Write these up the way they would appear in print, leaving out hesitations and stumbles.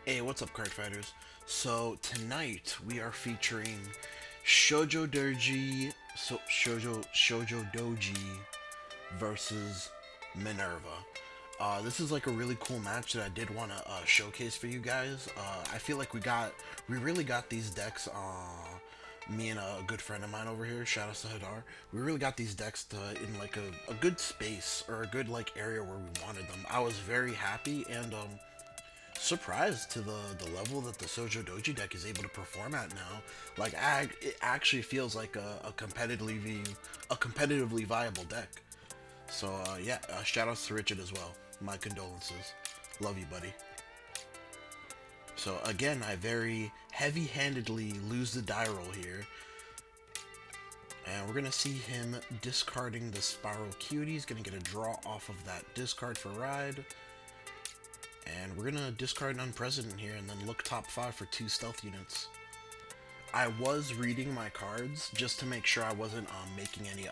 Hey, what's up, card fighters? So tonight we are featuring Shoujo Doji versus Minerva. This is like a really cool match that I did want to showcase for you guys. I feel like we really got these decks. Me and a good friend of mine over here, shout out to Hadar. We really got these decks in like a good space or a good like area where we wanted them. I was very happy and surprised to the level that the SHOJODOJI deck is able to perform at now. Like, it actually feels like a competitively viable deck. So yeah, shout outs to Richard as well. My condolences. Love you, buddy. So again, I very heavy-handedly lose the die roll here, and we're gonna see him discarding the Spiral Cutie. He's gonna get a draw off of that discard for Ride. And we're gonna discard an Unpresident here and then look top 5 for 2 stealth units. I was reading my cards just to make sure I wasn't making any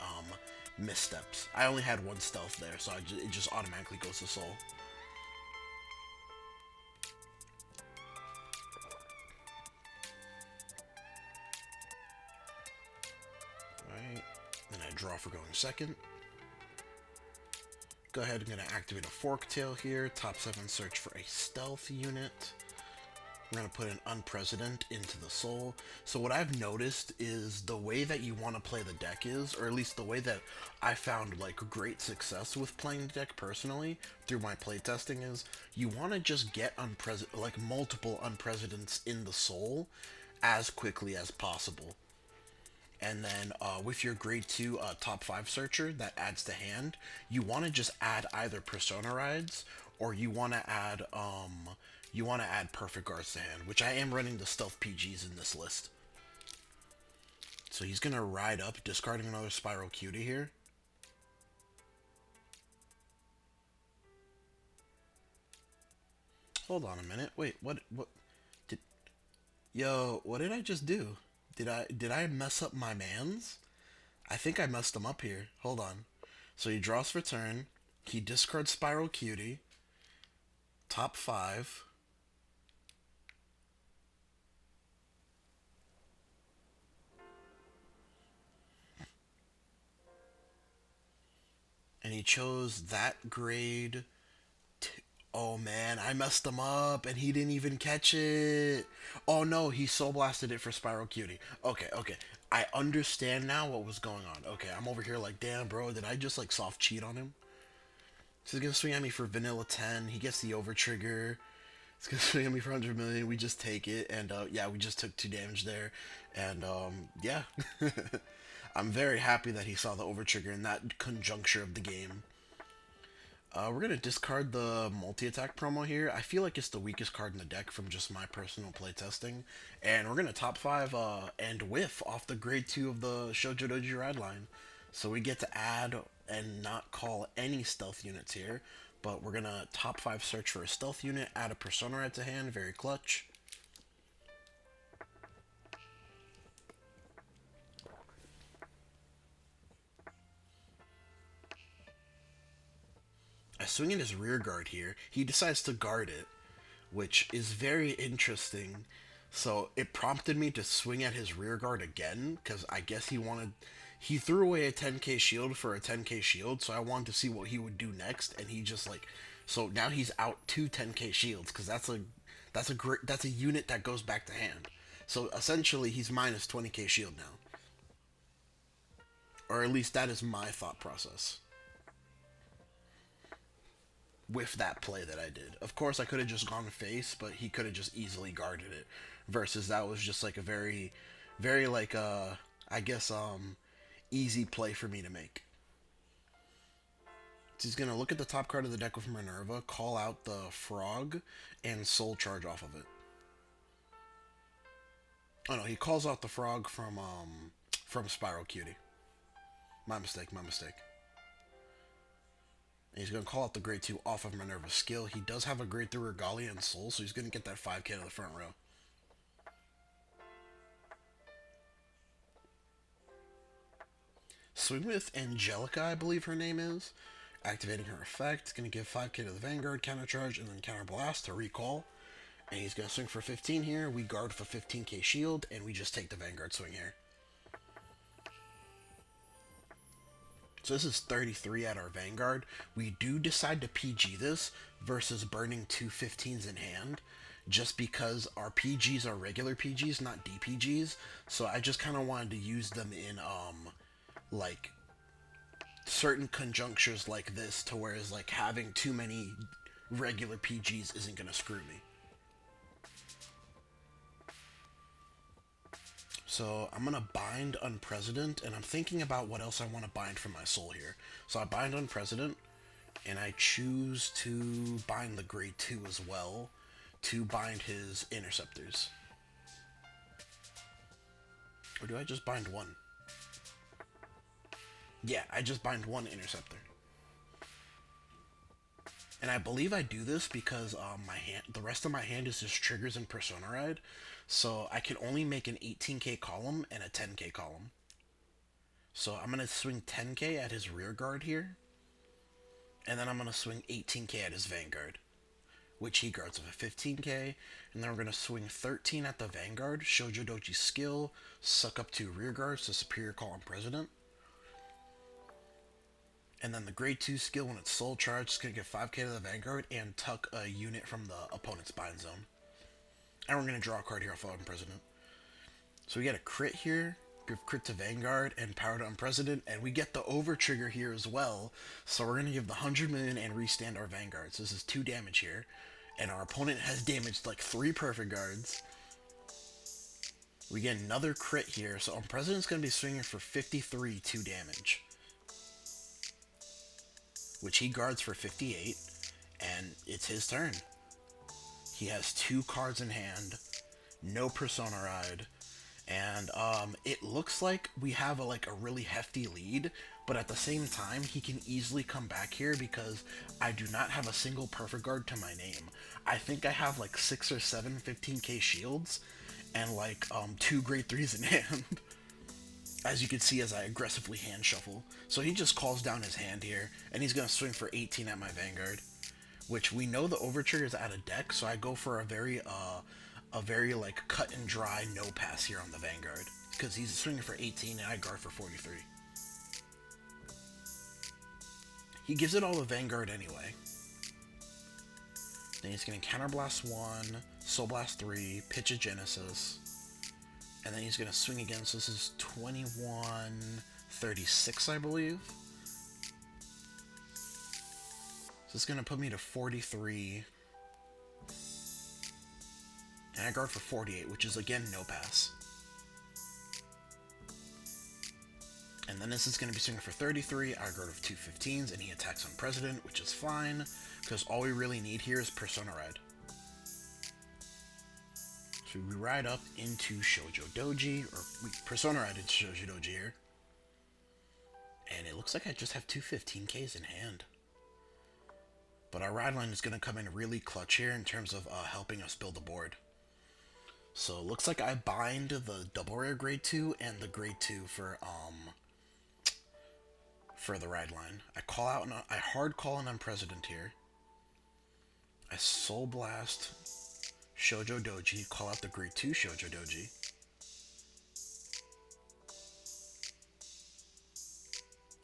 missteps. I only had 1 stealth there, so it just automatically goes to soul. Alright, then I draw for going second. Go ahead, I'm going to activate a Forktail here. Top 7 search for a stealth unit. I'm going to put an Unpresident into the soul. So what I've noticed is the way that you want to play the deck is, or at least the way that I found like great success with playing the deck personally through my playtesting is you want to just get like multiple Unpresidents in the soul as quickly as possible. And then with your grade 2 top 5 searcher that adds to hand, you want to just add either Persona Rides or you want to add Perfect Guards to hand, which I am running the Stealth PGs in this list. So he's going to ride up, discarding another Spiral Cutie here. Hold on a minute. Wait, what did what did I just do? Did I mess up my mans? I think I messed him up here. Hold on. So he draws for turn. He discards Spiral Cutie. Top 5. And he chose that grade. Oh man, I messed him up and he didn't even catch it. Oh no, he soul blasted it for Spiral Cutie. Okay, okay. I understand now what was going on. Okay, I'm over here like, damn, bro, did I just like soft cheat on him? So he's gonna swing at me for Vanilla 10. He gets the over trigger. He's gonna swing at me for 100 million. We just take it, and yeah, we just took 2 damage there, and yeah, I'm very happy that he saw the over trigger in that conjuncture of the game. We're gonna discard the multi-attack promo here. I feel like it's the weakest card in the deck from just my personal playtesting. And we're gonna top 5 and whiff off the grade 2 of the SHOJODOJI ride line. So we get to add and not call any stealth units here. But we're gonna top 5 search for a stealth unit, add a Persona Ride to hand, very clutch. I swing in his rear guard here. He decides to guard it, which is very interesting. So it prompted me to swing at his rear guard again, because I guess he threw away a 10k shield for a 10k shield, so I wanted to see what he would do next, and he just like, so now he's out 2 10k shields, because that's a unit that goes back to hand. So essentially he's minus 20k shield now. Or at least that is my thought process with that play that I did. Of course, I could have just gone face, but he could have just easily guarded it. Versus that was just like a very, very like I guess easy play for me to make. So he's gonna look at the top card of the deck with Minerva, call out the Frog, and Soul Charge off of it. Oh no, he calls out the Frog from Spiral Cutie. My mistake, my mistake. And he's going to call out the grade 2 off of Minerva's skill. He does have a grade 3 Regalia and Soul, so he's going to get that 5k to the front row. Swing with Angelica, I believe her name is. Activating her effect. Going to give 5k to the Vanguard, counter charge, and then counter blast to recall. And he's going to swing for 15 here. We guard for 15k shield, and we just take the Vanguard swing here. So this is 33 at our Vanguard. We do decide to PG this versus burning two 15s in hand, just because our PGs are regular PGs, not DPGs. So I just kind of wanted to use them in, like, certain conjunctures like this, to whereas, like, having too many regular PGs isn't going to screw me. So I'm going to bind Unpresident, and I'm thinking about what else I want to bind from my soul here. So I bind Unpresident, and I choose to bind the grade 2 as well, to bind his interceptors. Or do I just bind one? Yeah, I just bind one interceptor. And I believe I do this because the rest of my hand is just triggers and Persona Ride. So I can only make an 18k column and a 10k column. So I'm going to swing 10k at his rear guard here. And then I'm going to swing 18k at his Vanguard, which he guards with a 15k. And then we're going to swing 13 at the Vanguard, Shojodoji skill, suck up 2 rear guards to superior call on President. And then the grade 2 skill, when it's soul charged, is going to give 5k to the Vanguard and tuck a unit from the opponent's bind zone. And we're going to draw a card here off of President. So we get a crit here, give crit to Vanguard, and power to Unpresident, and we get the over trigger here as well. So we're going to give the 100 million and restand our Vanguard. So this is 2 damage here. And our opponent has damaged like 3 perfect guards. We get another crit here, so Unpresident's going to be swinging for 53 2 damage, which he guards for 58, and it's his turn. He has 2 cards in hand, no Persona Ride, and it looks like we have a really hefty lead, but at the same time, he can easily come back here because I do not have a single perfect guard to my name. I think I have like 6 or 7 15k shields, and like 2 grade 3s in hand. As you can see as I aggressively hand shuffle. So he just calls down his hand here, and he's going to swing for 18 at my Vanguard, which we know the over trigger is out of deck, so I go for a very like cut and dry no pass here on the Vanguard, because he's swinging for 18 and I guard for 43. He gives it all to Vanguard anyway. Then he's going to Counterblast 1, Soul Blast 3, Pitch a Genesis, and then he's going to swing again, so this is 21-36, I believe. So it's going to put me to 43. And I guard for 48, which is again no pass. And then this is going to be swinging for 33. I guard with 2 15s, and he attacks on President, which is fine, because all we really need here is Persona Ride. So we ride up into Shojodoji, or we Persona Ride into Shojodoji here. And it looks like I just have 2 15ks in hand. But our ride line is going to come in really clutch here in terms of helping us build the board. So it looks like I bind the double rare grade 2 and the grade 2 for the ride line. I hard call an Unpresident here. I Soul Blast Shojodoji, call out the grade 2 Shojodoji.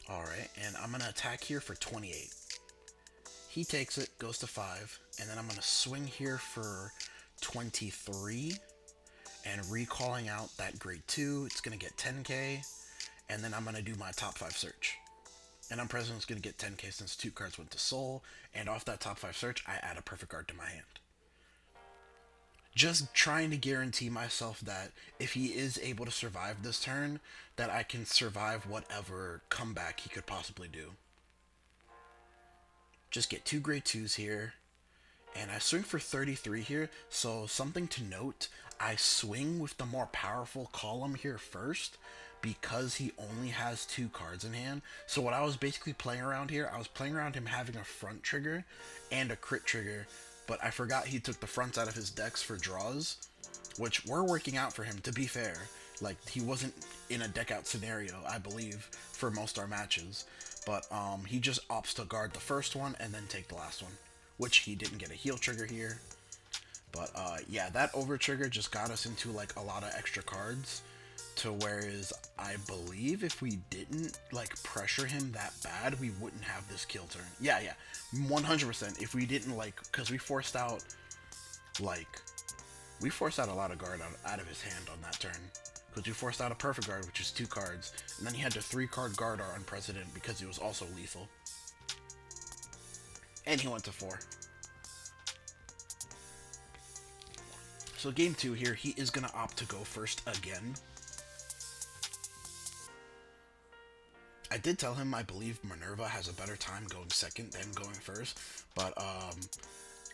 Alright, and I'm going to attack here for 28. He takes it, goes to 5, and then I'm going to swing here for 23, and recalling out that grade 2, it's going to get 10k, and then I'm going to do my top 5 search. And Unpresident's going to get 10k since 2 cards went to Soul, and off that top 5 search, I add a perfect card to my hand. Just trying to guarantee myself that if he is able to survive this turn, that I can survive whatever comeback he could possibly do. Just get 2 grade 2s here, and I swing for 33 here, so something to note, I swing with the more powerful column here first, because he only has 2 cards in hand. So what I was basically playing around here, I was playing around him having a front trigger and a crit trigger, but I forgot he took the fronts out of his decks for draws, which were working out for him, to be fair. Like, he wasn't in a deck out scenario, I believe, for most of our matches. But he just opts to guard the first one and then take the last one, which he didn't get a heal trigger here. But yeah, that over trigger just got us into like a lot of extra cards. To whereas I believe if we didn't like pressure him that bad, we wouldn't have this kill turn. Yeah, yeah, 100%. If we didn't like, because like we forced out a lot of guard out of his hand on that turn. Because we forced out a perfect guard, which is 2 cards, and then he had to 3-card guard our unprecedented because he was also lethal. And he went to 4. So game 2 here, he is going to opt to go first again. I did tell him I believe Minerva has a better time going second than going first, but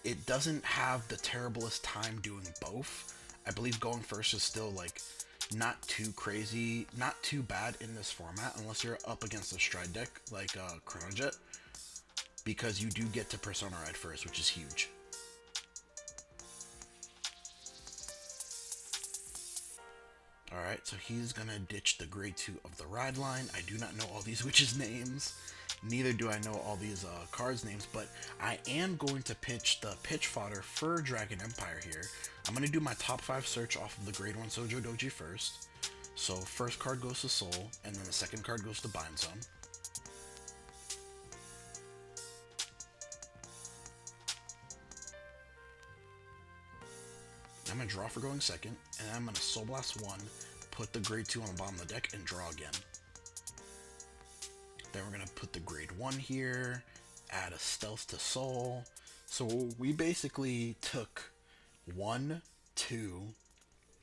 it doesn't have the terriblest time doing both. I believe going first is still like not too crazy, not too bad in this format unless you're up against a stride deck like Chronojet, because you do get to Persona Ride first, which is huge. Alright, so he's gonna ditch the grade 2 of the ride line. I do not know all these witches' names. Neither do I know all these cards' names, but I am going to pitch the pitch fodder for Dragon Empire here. I'm gonna do my top 5 search off of the grade 1 SHOJODOJI first. So first card goes to Soul, and then the second card goes to Bind Zone. I'm going to draw for going second, and I'm going to Soul Blast 1, put the grade 2 on the bottom of the deck, and draw again. Then we're going to put the grade 1 here, add a Stealth to Soul. So we basically took 1, 2,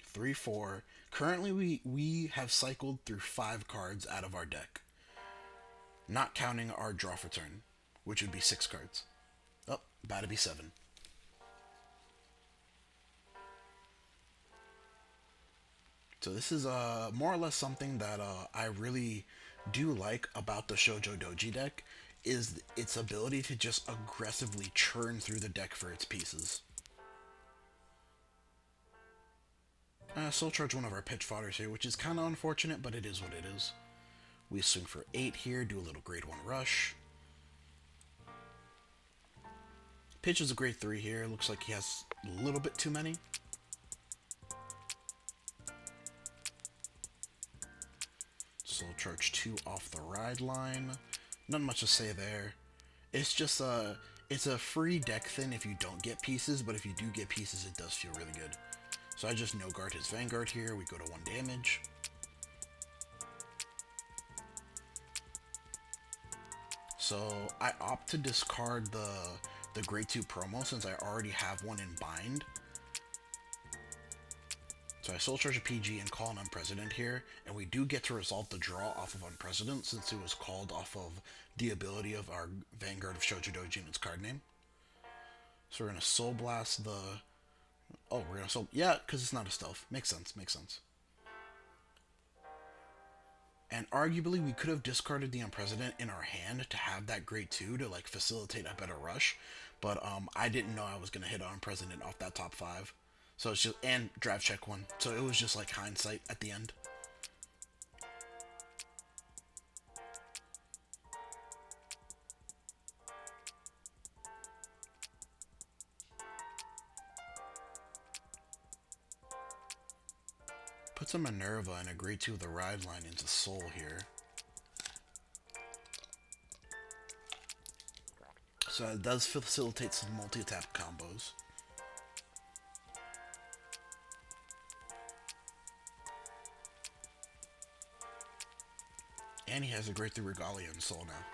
3, 4. Currently we have cycled through 5 cards out of our deck. Not counting our draw for turn, which would be 6 cards. Oh, about to be 7. So this is more or less something that I really do like about the SHOJODOJI deck, is its ability to just aggressively churn through the deck for its pieces. Soul Charge one of our pitch fodders here, which is kind of unfortunate, but it is what it is. We swing for 8 here, do a little grade 1 rush. Pitch is a grade 3 here, looks like he has a little bit too many. Soul Charge 2 off the ride line. Not much to say there. It's just it's a free deck thin if you don't get pieces, but if you do get pieces, it does feel really good. So I just no-guard his Vanguard here. We go to 1 damage. So I opt to discard the grade 2 promo since I already have one in bind. So I Soul Charge a PG and call an Unprecedented here, and we do get to resolve the draw off of Unprecedented since it was called off of the ability of our Vanguard of SHOJODOJI and its card name. So we're going to Soul Blast the... Oh, we're going to Soul... Yeah, because it's not a stealth. Makes sense, makes sense. And arguably, we could have discarded the Unprecedented in our hand to have that grade 2 to like facilitate a better rush, but I didn't know I was going to hit an Unprecedented off that top 5. So it's just, and drive check 1. So it was just like hindsight at the end. Put some Minerva and a grade 2 of the ride line into Soul here. So it does facilitate some multi-attack combos. And he has a grade 3 Regalia in Soul now.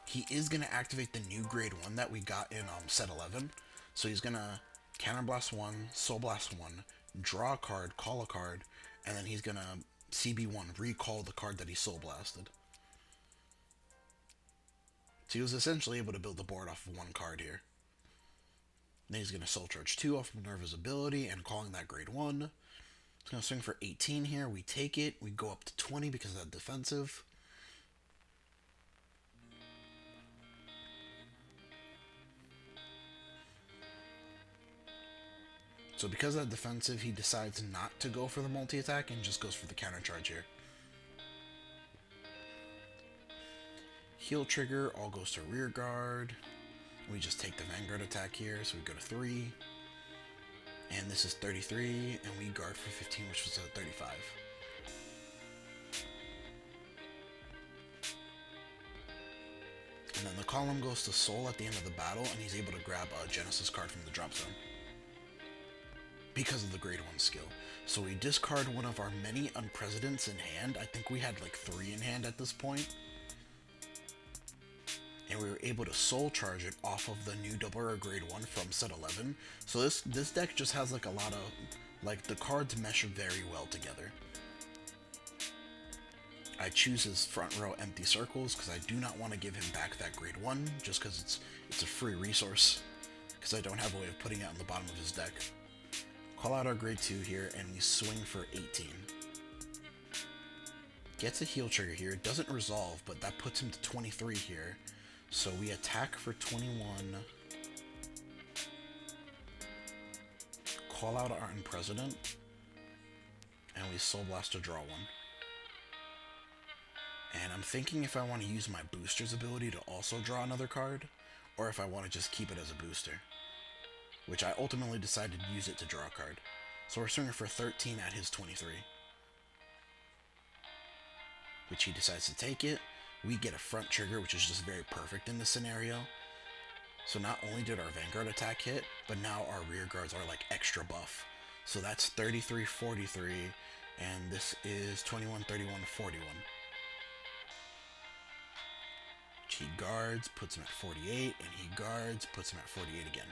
He is going to activate the new grade 1 that we got in set 11. So he's going to Counterblast 1, Soul Blast 1, draw a card, call a card, and then he's going to CB1, recall the card that he Soul Blasted. So he was essentially able to build the board off of 1 card here. Then he's going to Soul Charge 2 off Minerva's ability and calling that grade 1. He's going to swing for 18 here. We take it. We go up to 20 because of that defensive. So because of that defensive, he decides not to go for the multi-attack and just goes for the counter charge here. Heal trigger all goes to rear guard. We just take the Vanguard attack here, so we go to 3. And this is 33, and we guard for 15, which was a 35. And then the column goes to Soul at the end of the battle, and he's able to grab a Genesis card from the drop zone because of the grade 1 skill. So we discard one of our many unprecedents in hand. I think we had like 3 in hand at this point. And we were able to soul charge it off of the new double rare grade 1 from set 11. So this deck just has like a lot of, like, the cards mesh very well together. I choose his front row Empty Circles because I do not want to give him back that grade 1 just because it's a free resource, because I don't have a way of putting it on the bottom of his deck. Call out our grade 2 here, and we swing for 18. Gets a heal trigger here, doesn't resolve, but that puts him to 23 here. So we attack for 21. Call out our Unpresident, and we Soul Blast to draw 1. And I'm thinking if I want to use my booster's ability to also draw another card, or if I want to just keep it as a booster, which I ultimately decided to use it to draw a card. So we're swinging for 13 at his 23, which he decides to take it. We get a front trigger, which is just very perfect in this scenario. So not only did our Vanguard attack hit, but now our rear guards are like extra buff. So that's 33, 43, and this is 21, 31, 41. He guards, puts him at 48, and he guards, puts him at 48 again.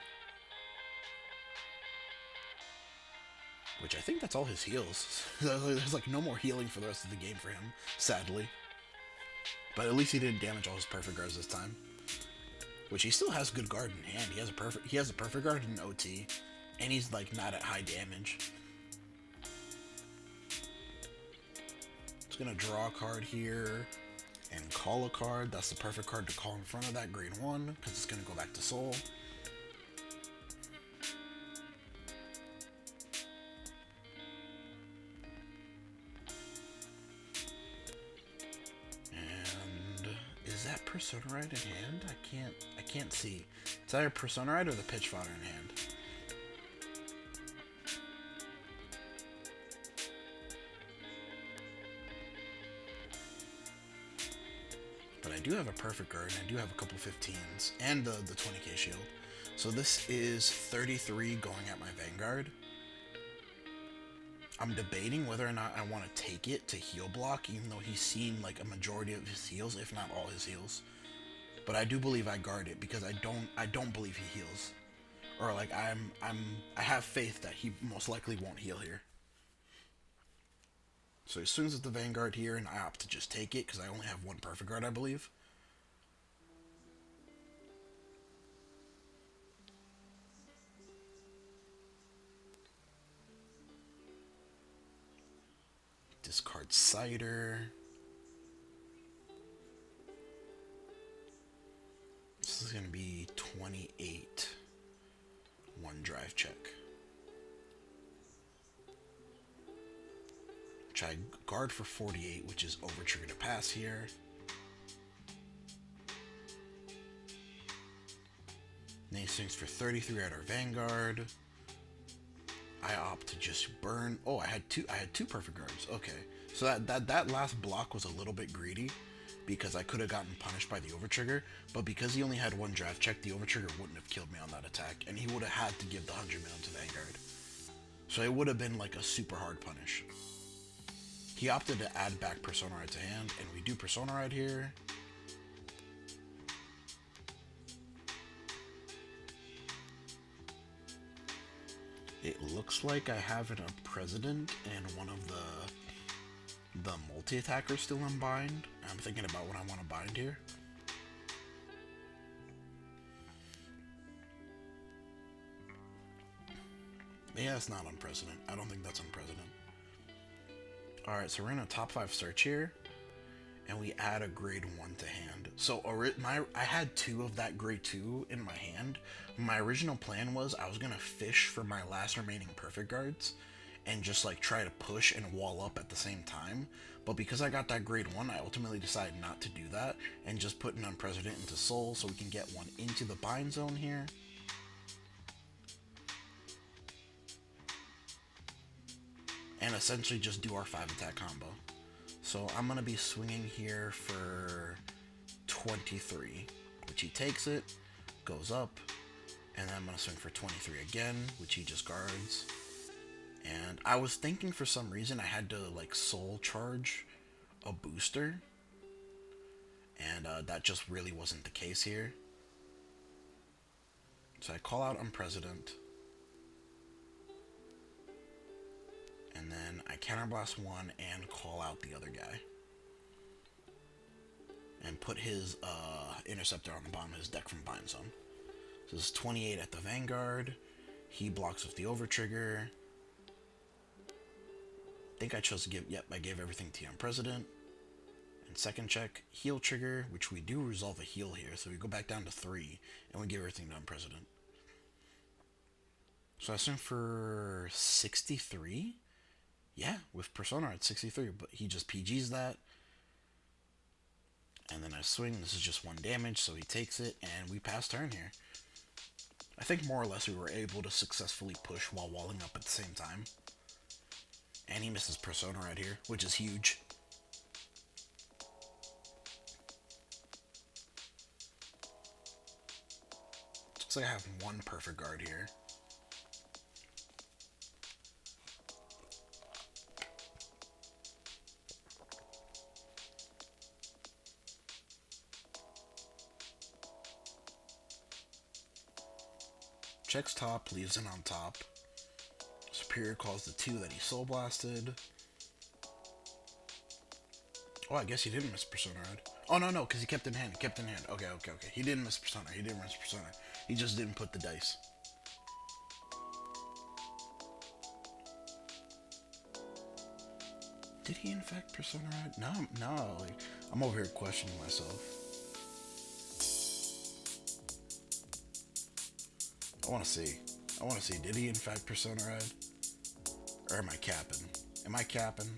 Which I think that's all his heals. There's like no more healing for the rest of the game for him, sadly. But at least he didn't damage all his perfect guards this time. Which he still has good guard in hand. He has a perfect guard in OT, and he's like not at high damage. Just gonna draw a card here and call a card. That's the perfect card to call in front of that grade 1, because it's gonna go back to Soul. Is that Persona Ride in hand? I can't see. It's either Persona Ride or the Pitch Fodder in hand. But I do have a perfect guard, and I do have a couple 15s, and the 20k shield. So this is 33 going at my Vanguard. I'm debating whether or not I want to take it to heal block, even though he's seen like a majority of his heals, if not all his heals. But I do believe I guard it because I don't believe he heals, or like I have faith that he most likely won't heal here. So he swings at the Vanguard here, and I opt to just take it because I only have one perfect guard, I believe. Discard Cider. This is going to be 28. One drive check. Which I guard for 48, which is over trigger to pass here. Then he swings for 33 at our Vanguard. I opt to just burn. Oh, I had two perfect guards. Okay, so that last block was a little bit greedy because I could have gotten punished by the overtrigger, but because he only had one draft check, the overtrigger wouldn't have killed me on that attack, and he would have had to give the 100 million to Vanguard. So it would have been like a super hard punish. He opted to add back Persona Ride to hand, and we do Persona Ride here. It looks like I have a President and one of the multi-attackers still unbind. I'm thinking about what I want to bind here. Yeah, it's not Unpresident. I don't think that's Unpresident. Alright, so we're in a top 5 search here, and we add a grade 1 to hand. So I had 2 of that grade 2 in my hand. My original plan was I was going to fish for my last remaining perfect guards and just like try to push and wall up at the same time. But because I got that grade 1, I ultimately decided not to do that and just put an Unpresident into Soul so we can get one into the bind zone here. and essentially just do our 5 attack combo. So I'm going to be swinging here for 23, which he takes it, goes up, and then I'm going to swing for 23 again, which he just guards. And I was thinking for some reason I had to like soul charge a booster, and that just really wasn't the case here. So I call out Unpresident, and then I counterblast one and call out the other guy, and put his Interceptor on the bottom of his deck from Bind Zone. So this is 28 at the Vanguard. He blocks with the Overtrigger. I think I chose to give, yep, I gave everything to Unpresident. And second check, heal trigger, which we do resolve a heal here, so we go back down to 3, and we give everything to Unpresident. So I swing for 63? Yeah, with Persona at 63, but he just PGs that. And then I swing, this is just 1 damage, so he takes it, and we pass turn here. I think more or less we were able to successfully push while walling up at the same time. And he misses Persona right here, which is huge. Looks like I have 1 perfect guard here. Checks top, leaves it on top. Superior calls the 2 that he soul blasted. Oh, I guess he didn't miss Persona Red. Oh, no, because he kept in hand. Okay. He didn't miss Persona. He just didn't put the dice. Did he infect Persona Red? No. Like, I'm over here questioning myself. I want to see. Did he infect Persona Red? Or am I capping? Am I capping?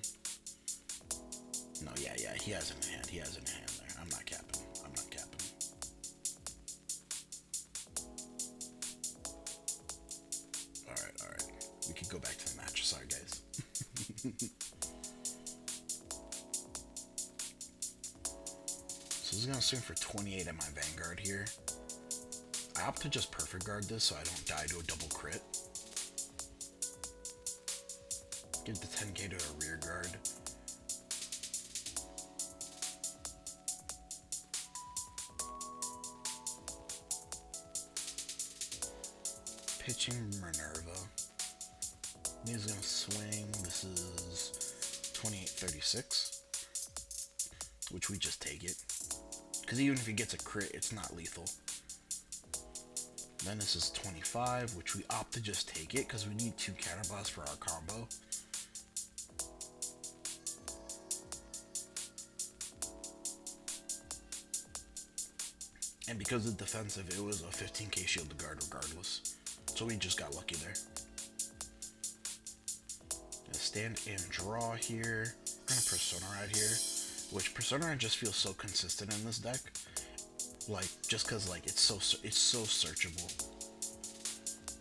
No, yeah, he has it in hand. There. I'm not capping. Alright. We could go back to the match. Sorry, guys. So he's gonna swing for 28 at my Vanguard here. I opt to just perfect guard this so I don't die to a double crit. Give the 10k to a rear guard. Pitching Minerva. He's gonna swing. This is 28-36, which we just take it. Because even if he gets a crit, it's not lethal. Then this is 25, which we opt to just take it because we need 2 counterblasts for our combo. And because of defensive, it was a 15k shield to guard regardless. So we just got lucky there. Gonna stand and draw here. We're gonna Persona right here, which Persona just feels so consistent in this deck. Like, just because like it's so searchable.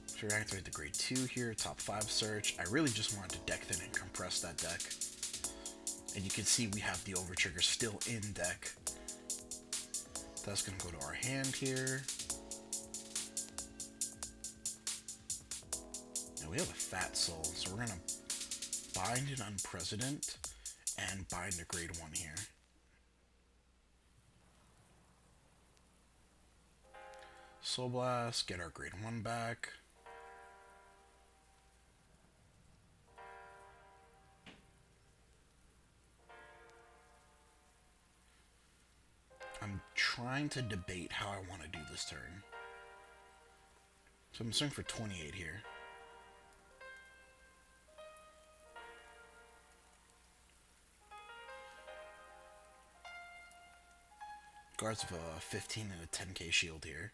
So we activate the grade 2 here, top 5 search. I really just wanted to deck thin and compress that deck. And you can see we have the Overtrigger still in deck. That's gonna go to our hand here. And we have a fat soul, so we're gonna bind an Unpresident and bind a grade 1 here. Soul Blast, get our grade 1 back. I'm trying to debate how I want to do this turn. So I'm swinging for 28 here. Guards of a 15 and a 10k shield here.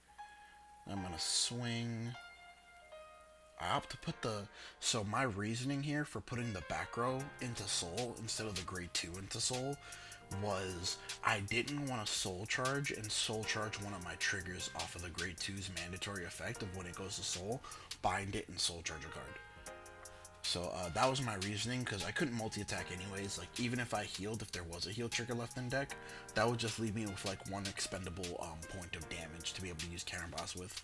I'm gonna swing. I opt to put the... So my reasoning here for putting the back row into soul instead of the grade 2 into soul was I didn't want to soul charge and soul charge one of my triggers off of the grade 2's mandatory effect of when it goes to soul, bind it and soul charge a card. So that was my reasoning, because I couldn't multi-attack anyways. Like, even if I healed, if there was a heal trigger left in deck, that would just leave me with like one expendable point of damage to be able to use Counter Boss with.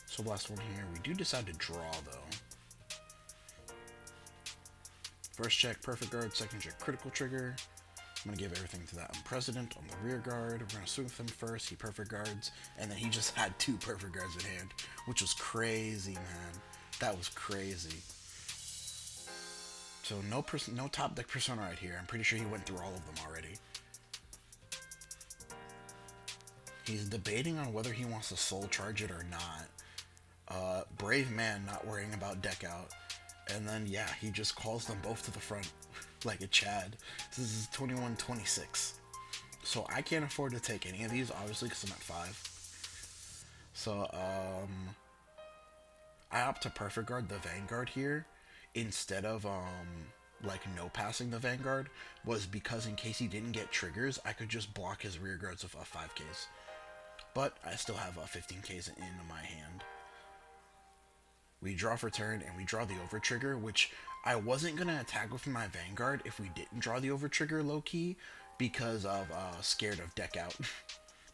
So last one here, we do decide to draw though. First check, perfect guard. Second check, critical trigger. I'm gonna give everything to that Unpresident on the rear guard. We're gonna swing with him first. He perfect guards, and then he just had 2 perfect guards in hand, which was crazy, man. That was crazy. So no top deck persona right here. I'm pretty sure he went through all of them already. He's debating on whether he wants to soul charge it or not. Brave man, not worrying about deck out. And then, yeah, he just calls them both to the front like a Chad. This is 21-26. So I can't afford to take any of these, obviously, because I'm at 5. So, I opt to perfect guard the Vanguard here instead of, like, no passing the Vanguard, was because in case he didn't get triggers, I could just block his rear guards with 5Ks. But I still have 15Ks in my hand. We draw for turn, and we draw the over trigger, which I wasn't going to attack with my Vanguard if we didn't draw the over trigger low-key, because of scared of deck out.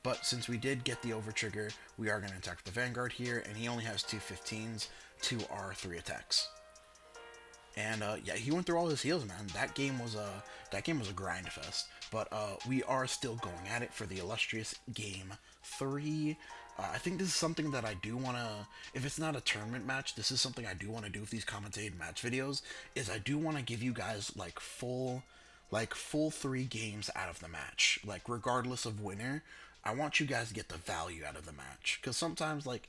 But since we did get the over trigger, we are going to attack with the Vanguard here, and he only has 2 15s to our 3 attacks. And yeah, he went through all his heals, man. That game was a grind fest. But we are still going at it for the illustrious game 3. I think this is something that I do want to, if it's not a tournament match, this is something I do want to do with these commentated match videos, is I do want to give you guys like full 3 games out of the match. Like, regardless of winner, I want you guys to get the value out of the match. Because sometimes, like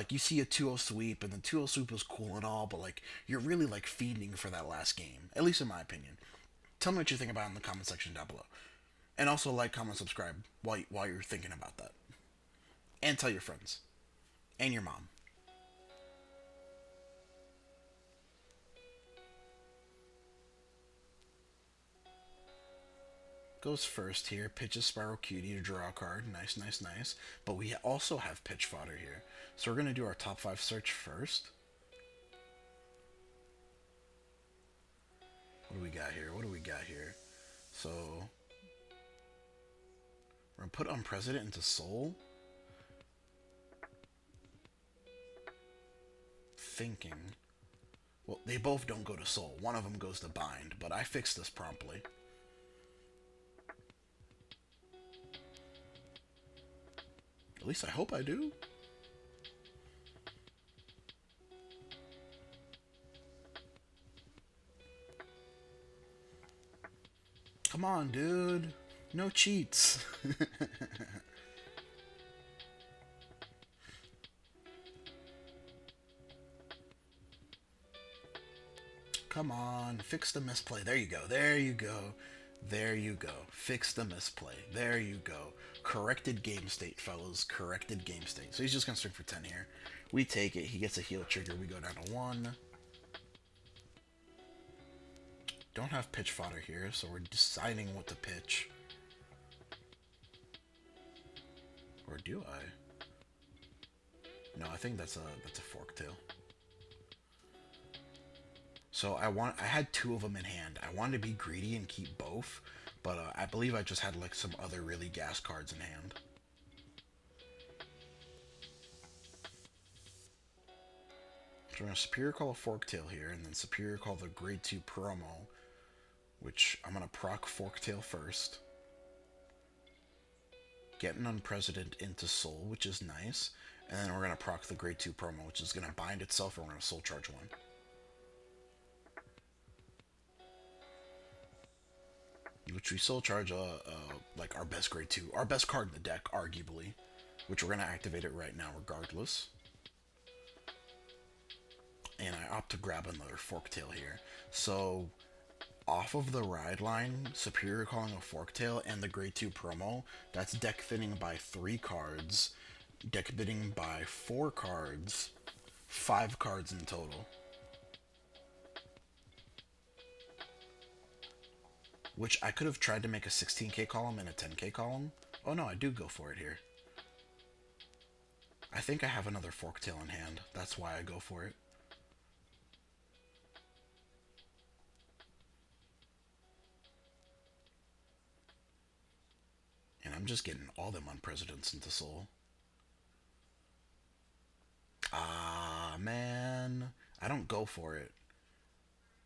you see a 2-0 sweep, and the 2-0 sweep was cool and all, but like, you're really like fiending for that last game. At least in my opinion. Tell me what you think about it in the comment section down below. And also like, comment, subscribe while you're thinking about that. And tell your friends. And your mom. Goes first here. Pitches Spiral Cutie to draw a card. Nice, nice, nice. But we also have pitch fodder here. So we're going to do our top 5 search first. What do we got here? What do we got here? So we're going to put Unpresident into Soul. Thinking. Well, they both don't go to Soul. One of them goes to Bind, but I fixed this promptly. At least I hope I do. Come on, dude. No cheats. Come on, fix the misplay. There you go. There you go. There you go. Fix the misplay. There you go. Corrected game state, fellas. Corrected game state. So he's just going to swing for 10 here. We take it. He gets a heal trigger. We go down to 1. Don't have pitch fodder here, so we're deciding what to pitch. Or do I? No, I think that's a forktail. So I had 2 of them in hand. I wanted to be greedy and keep both, but I believe I just had like some other really gas cards in hand. So we're going to Superior Call a Forktail here, and then Superior Call the Grade 2 promo, which I'm going to proc Forktail first. Get an Unpresident into Soul, which is nice, and then we're going to proc the Grade 2 promo, which is going to bind itself, and we're going to Soul Charge 1. Which we Soul Charge, like our best Grade 2, our best card in the deck, arguably, which we're going to activate it right now regardless. And I opt to grab another Forktail here. So, off of the ride line, Superior Calling a Forktail and the Grade 2 promo, that's deck thinning by 3 cards, deck thinning by 4 cards, 5 cards in total. Which I could have tried to make a 16k column and a 10k column. Oh no, I do go for it here. I think I have another Forktail in hand. That's why I go for it. And I'm just getting all them Unpresidents into Soul. Ah, man. I don't go for it.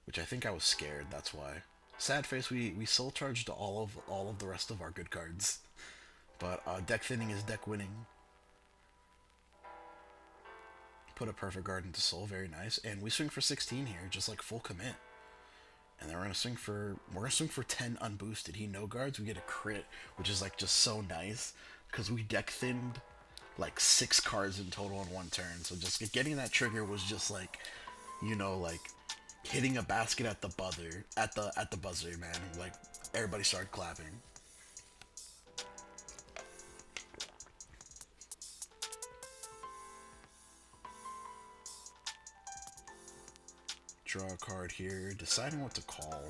Which I think I was scared, that's why. Sad face, we soul charged all of the rest of our good cards. But deck thinning is deck winning. Put a Perfect Guard into Soul, very nice. And we swing for 16 here, just like full commit. And then we're gonna swing for 10 unboosted. He no guards, we get a crit, which is like just so nice. Because we deck thinned like 6 cards in total in one turn. So just getting that trigger was just like, you know, like hitting a basket at the buzzer, man. Like everybody started clapping. Draw a card here, deciding what to call.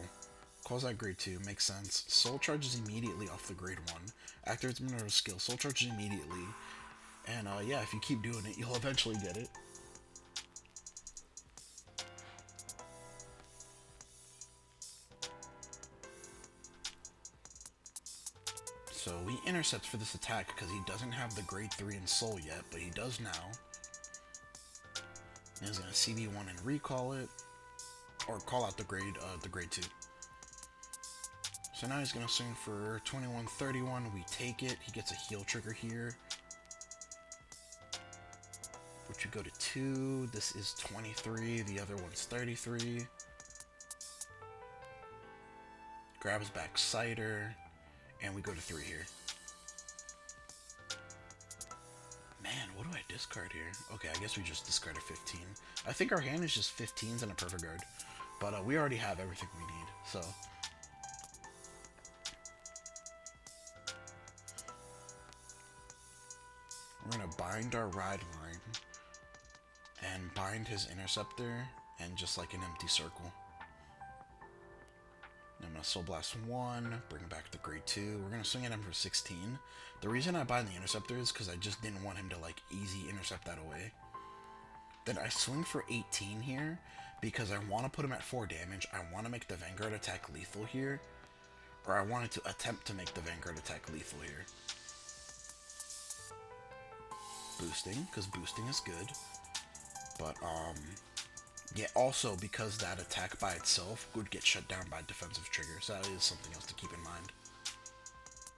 Calls that grade 2, makes sense. Soul charges immediately off the grade 1. Activates Minerva skill, soul charges immediately. And yeah, if you keep doing it, you'll eventually get it. So we intercept for this attack because he doesn't have the grade 3 in soul yet, but he does now. And he's gonna CB1 and recall it. Or call out the grade 2. So now he's gonna swing for 21-31. We take it. He gets a heal trigger here, which would go to 2. This is 23. The other one's 33. Grabs back Cider, and we go to 3 here. Man, what do I discard here? Okay, I guess we just discarded 15. I think our hand is just 15s and a Perfect Guard. But we already have everything we need, so. We're going to bind our ride line and bind his interceptor and just like an empty circle. I'm going to Soul Blast 1, bring back the grade 2. We're going to swing at him for 16. The reason I bind the interceptor is because I just didn't want him to like easy intercept that away. Then I swing for 18 here because I want to put him at 4 damage. I want to make the Vanguard attack lethal here. Or I wanted to attempt to make the Vanguard attack lethal here. Boosting, because boosting is good. But, yeah, also because that attack by itself would get shut down by defensive triggers. So that is something else to keep in mind.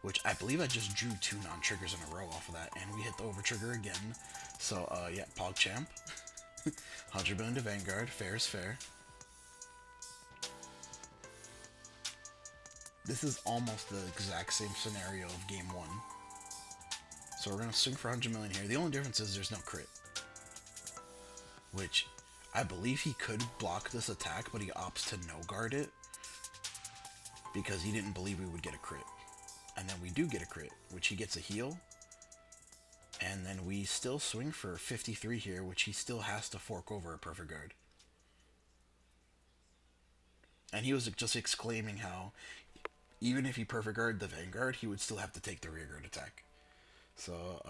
Which I believe I just drew 2 non-triggers in a row off of that. And we hit the over trigger again. So, yeah, PogChamp. 100 billion to Vanguard, fair is fair. This is almost the exact same scenario of game 1. So we're going to swing for 100 million here. The only difference is there's no crit. Which, I believe he could block this attack, but he opts to no guard it. Because he didn't believe we would get a crit. And then we do get a crit, which he gets a heal. And then we still swing for 53 here, which he still has to fork over a Perfect Guard. And he was just exclaiming how, even if he Perfect Guard the Vanguard, he would still have to take the rear guard attack. So,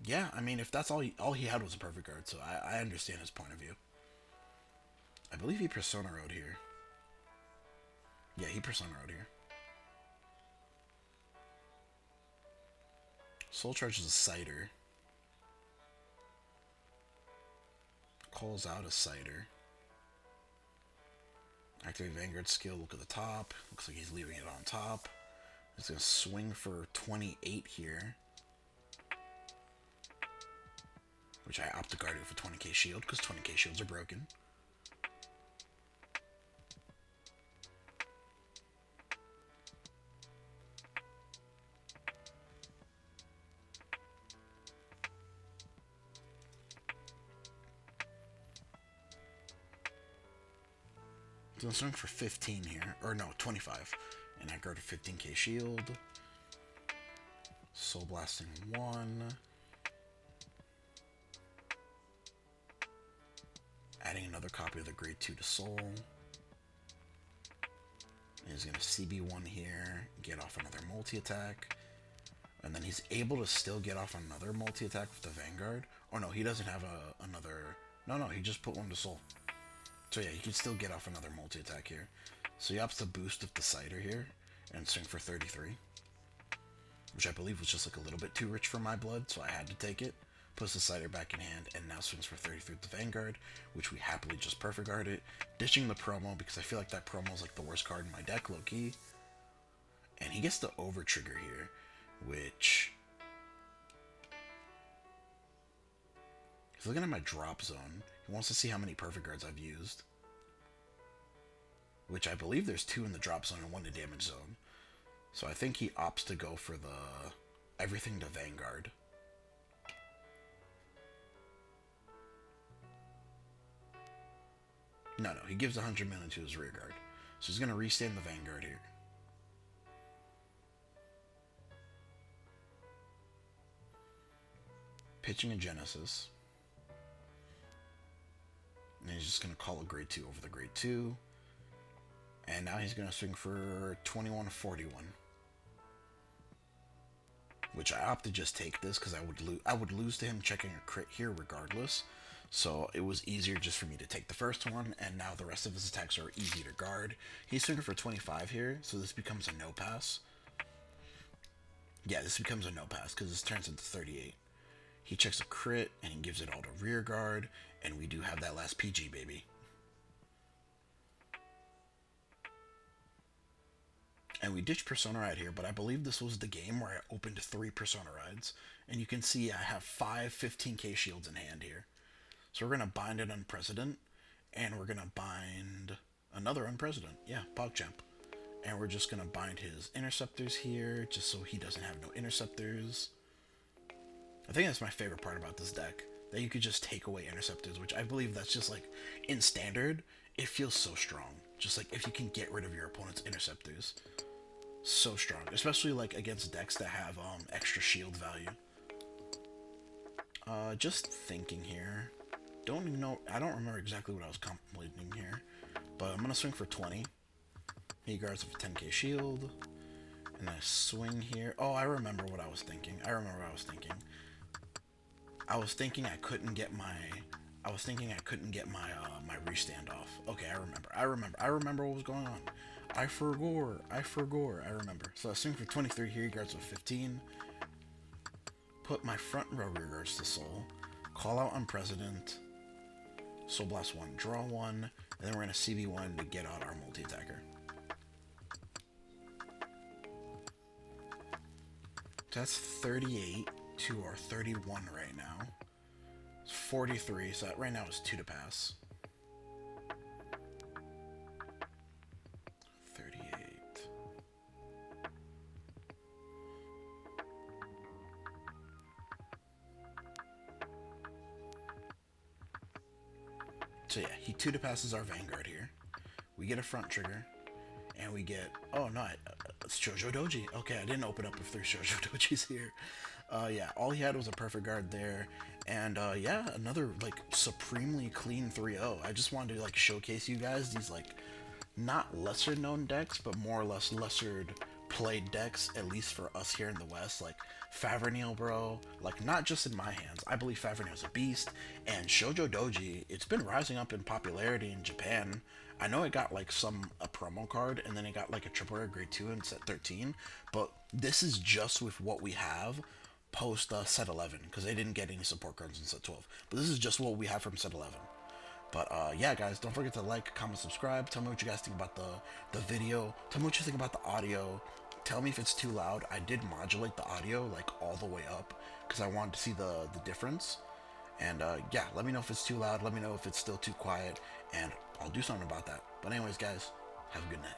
yeah, I mean, if that's all he had was a Perfect Guard, so I understand his point of view. I believe he Persona Road here. Yeah, he Persona Road here. Soul charges a Cider. Calls out a Cider. Activate Vanguard skill, look at the top. Looks like he's leaving it on top. He's going to swing for 28 here. Which I opt to guard it for 20k shield, because 20k shields are broken. So I'm swing for 15 here, or no, 25. And I guard a 15k shield. Soul Blasting 1. Adding another copy of the grade 2 to Soul. He's going to CB1 here, get off another multi-attack. And then he's able to still get off another multi-attack with the Vanguard. Oh no, he doesn't have another... No, he just put one to soul. So yeah, he can still get off another multi-attack here. So he opts to boost with the Cider here and swing for 33. Which I believe was just like a little bit too rich for my blood, so I had to take it. Puts the Cider back in hand and now swings for 33 with the Vanguard, which we happily just perfect guard it. Ditching the promo because I feel like that promo is like the worst card in my deck, low-key. And he gets the over trigger here, which... He's looking at my drop zone. He wants to see how many perfect guards I've used. Which I believe there's 2 in the drop zone and 1 in the damage zone. So I think he opts to go for the everything to Vanguard. No, he gives 100 million to his rear guard. So he's going to restand the Vanguard here. Pitching a Genesis. And he's just going to call a grade 2 over the grade 2. And now he's going to swing for 21-41. Which I opted to just take this because I would lose to him checking a crit here regardless. So it was easier just for me to take the first one, and now the rest of his attacks are easy to guard. He's swinging for 25 here, so this becomes a no pass. Yeah, this becomes a no pass because this turns into 38. He checks a crit, and he gives it all to rear guard, and we do have that last PG, baby. And we ditched Persona Ride here, but I believe this was the game where I opened 3 Persona Rides. And you can see I have 5 15k shields in hand here. So we're going to bind an Unpresident, and we're going to bind another Unpresident. Yeah, PogChamp. And we're just going to bind his Interceptors here, just so he doesn't have no Interceptors. I think that's my favorite part about this deck, that you could just take away Interceptors, which I believe that's just like, in Standard, it feels so strong. Just like, if you can get rid of your opponent's Interceptors. So strong, especially like against decks that have extra shield value. Just thinking here. Don't even know. I don't remember exactly what I was contemplating here, but I'm gonna swing for 20. He guards with a 10k shield, and I swing here. Oh, I remember what I was thinking. I was thinking I couldn't get my. My restand off. Okay, I remember what was going on. I remember. So I swing for 23 here, he guards with 15. Put my front row rear guards to soul. Call out on President. Soul Blast 1, draw 1. And then we're going to CB1 to get out our multi-attacker. So that's 38 to our 31 right now. It's 43, so that right now is 2 to pass. 38. So yeah, he 2 to passes our Vanguard here. We get a front trigger, and we get... Oh, no, it's SHOJODOJI. Okay, I didn't open up with 3 SHOJODOJIs here. Yeah, all he had was a perfect guard there. And, yeah, another, like, supremely clean 3-0. I just wanted to, like, showcase you guys these, like, not lesser-known decks, but more or less lesser-played decks, at least for us here in the West. Like, Favernil, bro. Like, not just in my hands. I believe Favernil's a beast. And SHOJODOJI, it's been rising up in popularity in Japan. I know it got, like, a promo card, and then it got, like, a triple rare grade 2 in set 13. But this is just with what we have post set 11, because they didn't get any support cards in set 12. But this is just what we have from set 11. But yeah, guys, don't forget to like, comment, subscribe. Tell me what you guys think about the video. Tell me what you think about the audio. Tell me if it's too loud. I did modulate the audio like all the way up because I wanted to see the difference. And yeah, let me know if it's too loud. Let me know if it's still too quiet, and I'll do something about that. But anyways, guys, have a good night.